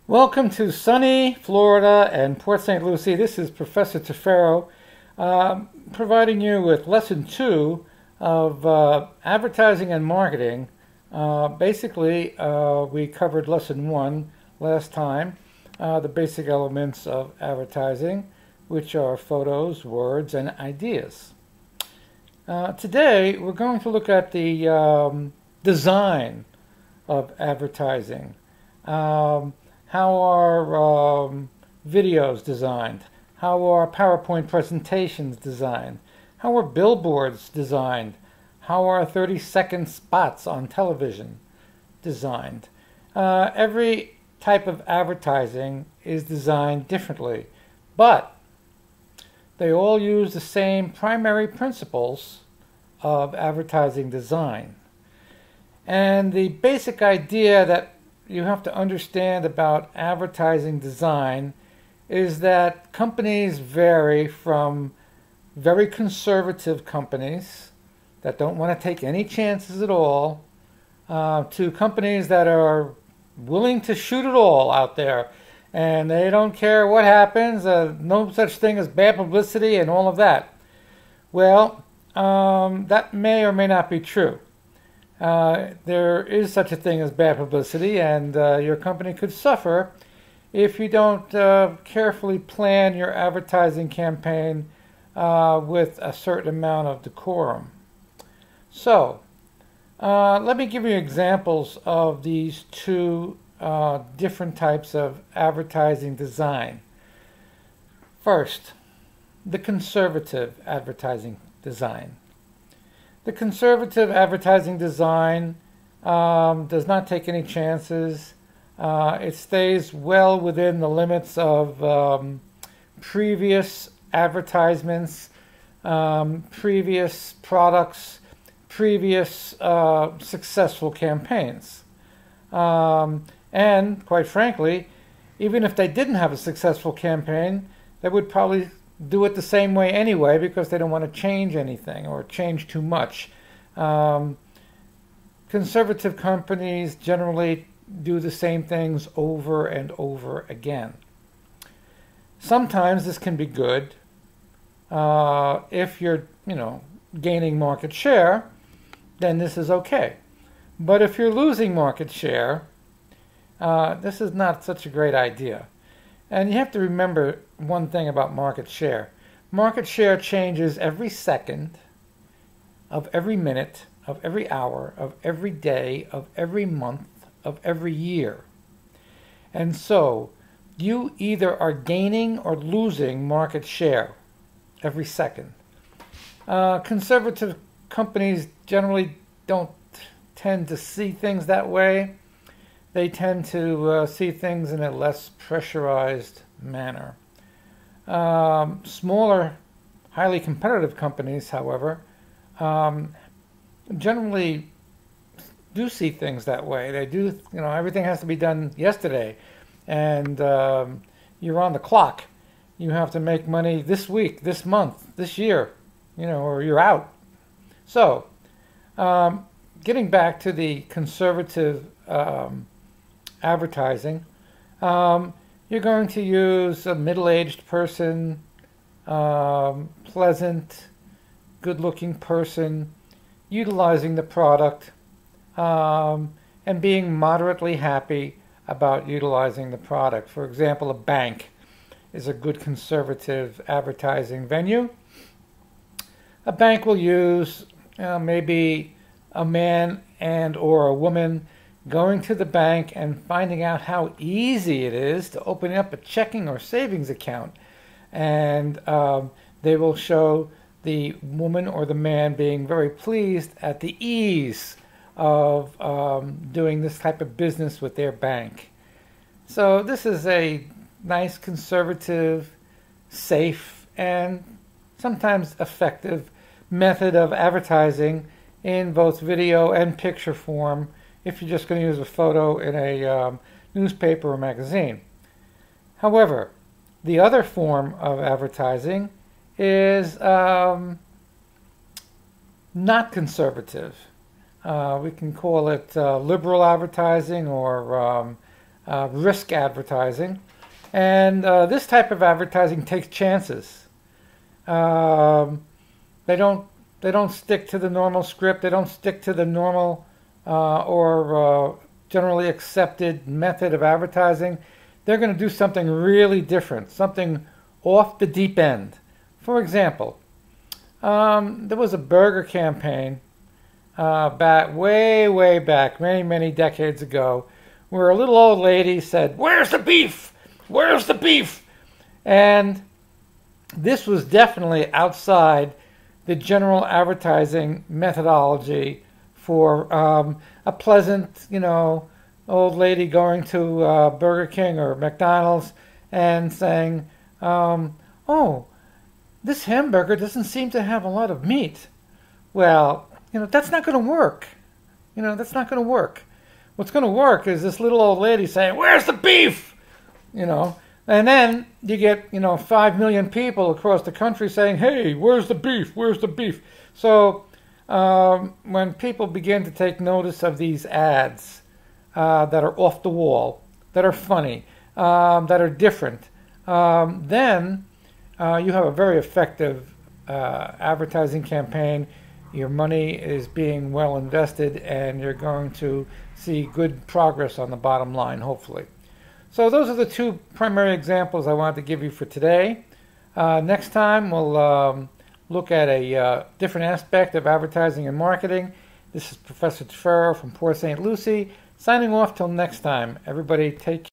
Welcome to sunny Florida and Port St. Lucie. This is Professor Tefero providing you with lesson 2 of advertising and marketing. We covered lesson 1 last time, the basic elements of advertising, which are photos, words, and ideas. Today, we're going to look at the design of advertising. How are videos designed? How are PowerPoint presentations designed? How are billboards designed? How are 30-second spots on television designed? Every type of advertising is designed differently, but they all use the same primary principles of advertising design. And the basic idea that you have to understand about advertising design is that companies vary from very conservative companies that don't want to take any chances at all to companies that are willing to shoot it all out there, and they don't care what happens, no such thing as bad publicity and all of that. Well, that may or may not be true. There is such a thing as bad publicity, and your company could suffer if you don't carefully plan your advertising campaign with a certain amount of decorum. So, let me give you examples of these two different types of advertising design. First, the conservative advertising design. The conservative advertising design does not take any chances. It stays well within the limits of previous advertisements, previous products, previous successful campaigns. And quite frankly, even if they didn't have a successful campaign, they would probably do it the same way anyway because they don't want to change anything or change too much. Conservative companies generally do the same things over and over again. Sometimes this can be good if you're, gaining market share, then this is okay. But if you're losing market share, this is not such a great idea. And you have to remember one thing about market share. Market share changes every second of every minute, of every hour, of every day, of every month, of every year. And so you either are gaining or losing market share every second. Conservative companies generally don't tend to see things that way. They tend to see things in a less pressurized manner. Smaller, highly competitive companies, however, generally do see things that way. They do, everything has to be done yesterday, and you're on the clock. You have to make money this week, this month, this year, or you're out. So, getting back to the conservative advertising, you're going to use a middle-aged person, pleasant, good-looking person, utilizing the product, and being moderately happy about utilizing the product. For example, a bank is a good conservative advertising venue. A bank will use maybe a man and or a woman going to the bank and finding out how easy it is to open up a checking or savings account. And they will show the woman or the man being very pleased at the ease of doing this type of business with their bank. So this is a nice, conservative, safe, and sometimes effective method of advertising in both video and picture form if you're just going to use a photo in a newspaper or magazine. However, the other form of advertising is not conservative. We can call it liberal advertising or risk advertising. And this type of advertising takes chances. They don't stick to the normal script. They don't stick to the normal or generally accepted method of advertising. They're going to do something really different, something off the deep end. For example, there was a burger campaign way back, many decades ago, where a little old lady said, "Where's the beef? Where's the beef?" And this was definitely outside the general advertising methodology for a pleasant, old lady going to Burger King or McDonald's and saying, "Oh, this hamburger doesn't seem to have a lot of meat." Well, that's not going to work. That's not going to work. What's going to work is this little old lady saying, "Where's the beef?" And then you get, 5 million people across the country saying, "Hey, where's the beef? Where's the beef?" So when people begin to take notice of these ads that are off the wall, that are funny, that are different, then you have a very effective advertising campaign. Your money is being well invested, and you're going to see good progress on the bottom line, hopefully. So those are the two primary examples I wanted to give you for today. Next time, we'll look at a different aspect of advertising and marketing. This is Professor Tefero from Port St. Lucie, signing off till next time. Everybody take care.